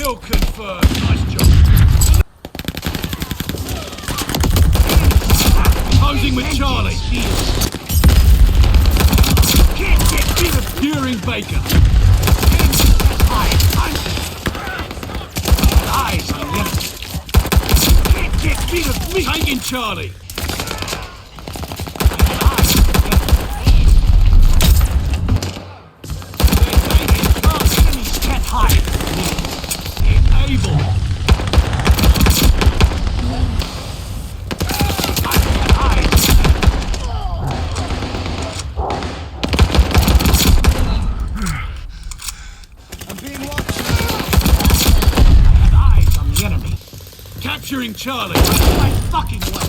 Kill confirmed. Nice job. Posing with Charlie. Can't get rid of Curing Baker. Eyes on the enemy. Can't get rid of me. Taking Charlie. Capturing Charlie. My fucking way.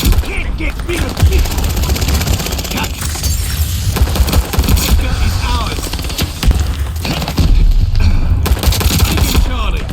You can't get rid of me. Capture. Baker is ours. Taking Charlie.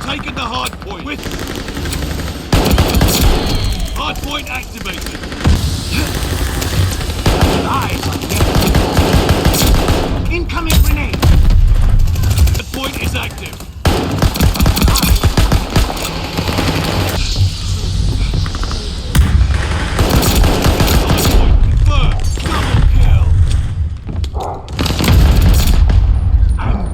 Taking the hard point. With hard point activated. Eyes on the enemy. Incoming grenade. The point is active. Double kill.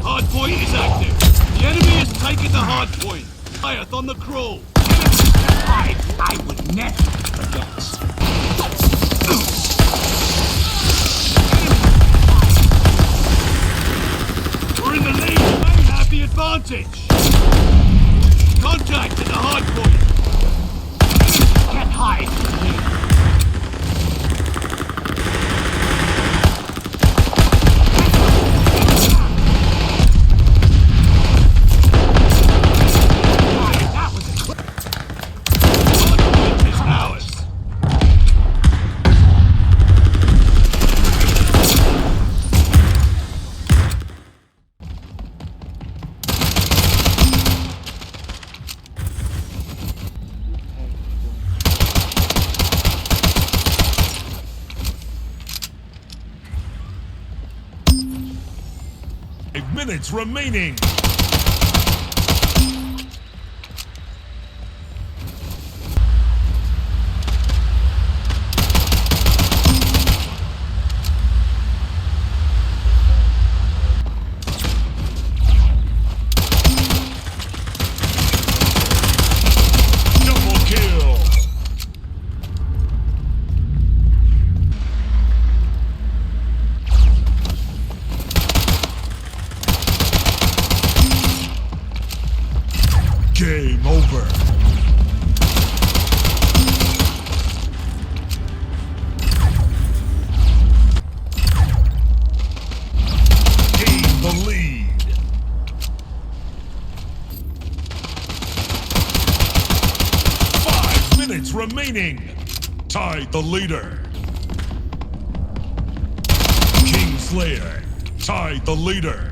Hard point is active. The enemy is taking the hard point. Goliath on the crawl. I would never forget. We're in the lead. They have the advantage. Contact at the hard point. Can't hide from me. Minutes remaining. Double kill. Game over. Gain the lead. Five minutes remaining. Tied the leader. Kingslayer tied the leader.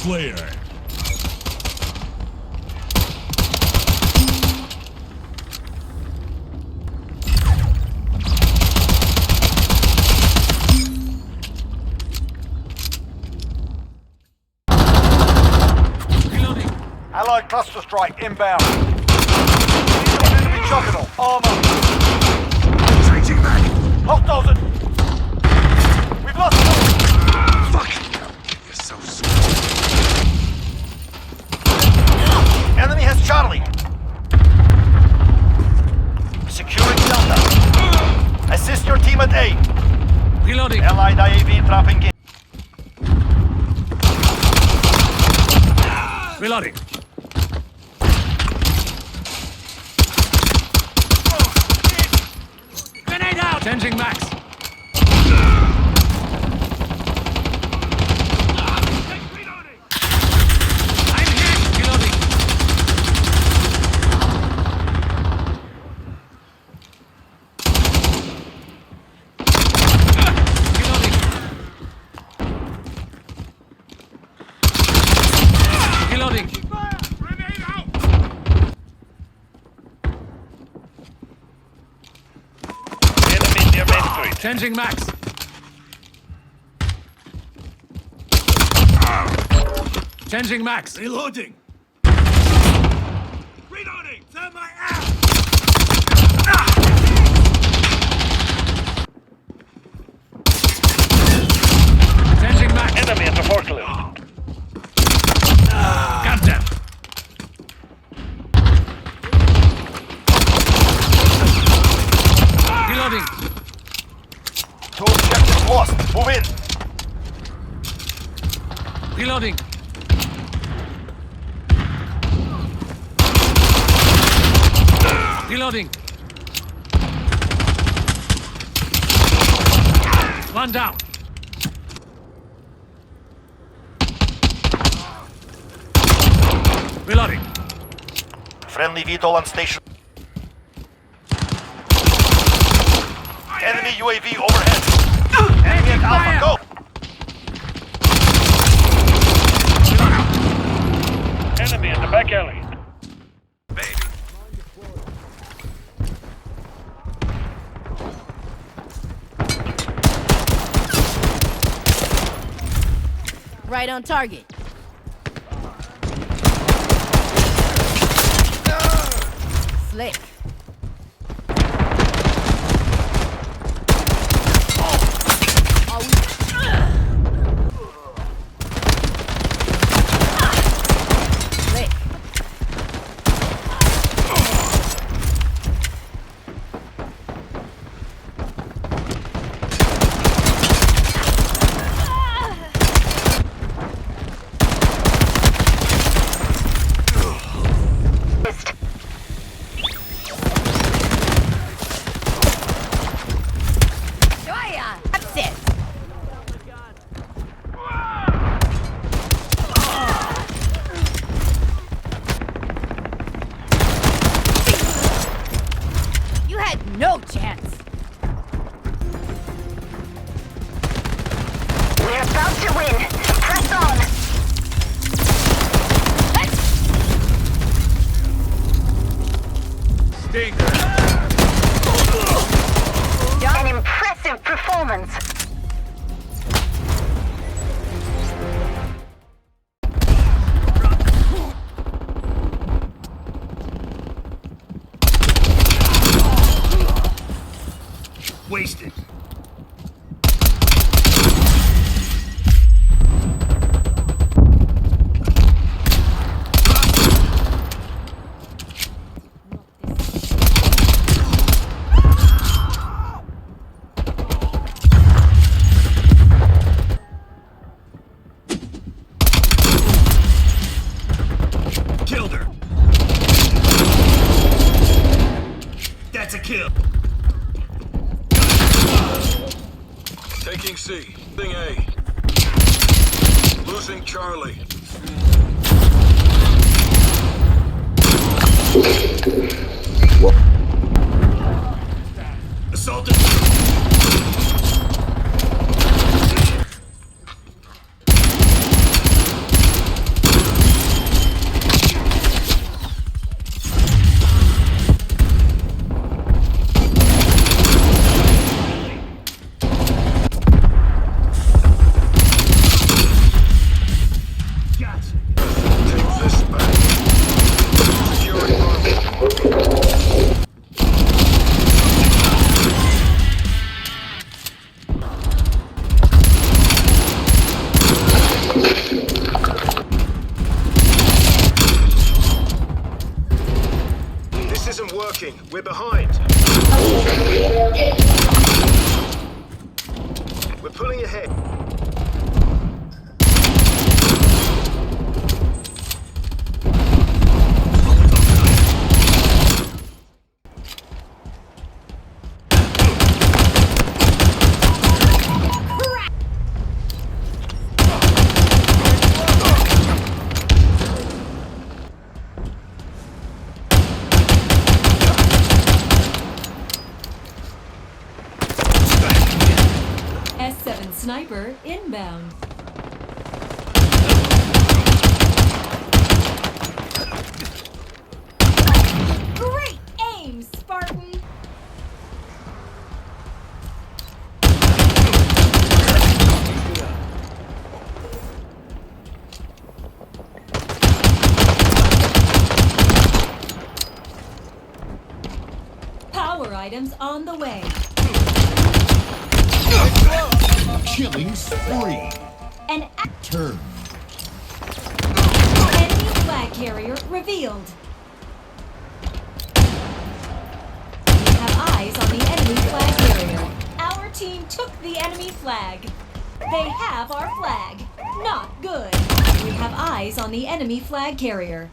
Slayer. Reloading. Allied cluster strike inbound. Enemy juggernaut. Armor. Changing back. Hostiles at... We've lost them. Fuck. You're so sweet. at A. Reloading. Allied IAV dropping in. Reloading. Grenade out. Changing max. I'm hit. Reloading. Reloading. Reloading. Enemy near Main Street. Changing max. Changing max. Reloading. Reloading. Turn my ass. Changing max. Enemy at the forklift. Got them. Reloading. Two objectives lost. Move in. Reloading. Reloading. One down. Reloading. Friendly VTOL on station. Enemy UAV overhead. Enemy at Alpha, go! Enemy in the back alley. Right on target. Slick. Slick. That's it. You had no chance. We're about to win. Press on. An impressive performance. Wasted. Killed her. That's a kill. Taking C. Thing A. Losing Charlie. Assaulted. Gotcha. Take this back. Securing Bravo. This isn't working. We're behind. Sniper inbound. Great aim, Spartan! Power items on the way. Killing spree. An Turn. enemy flag carrier revealed. We have eyes on the enemy flag carrier. Our team took the enemy flag. They have our flag. Not good. We have eyes on the enemy flag carrier.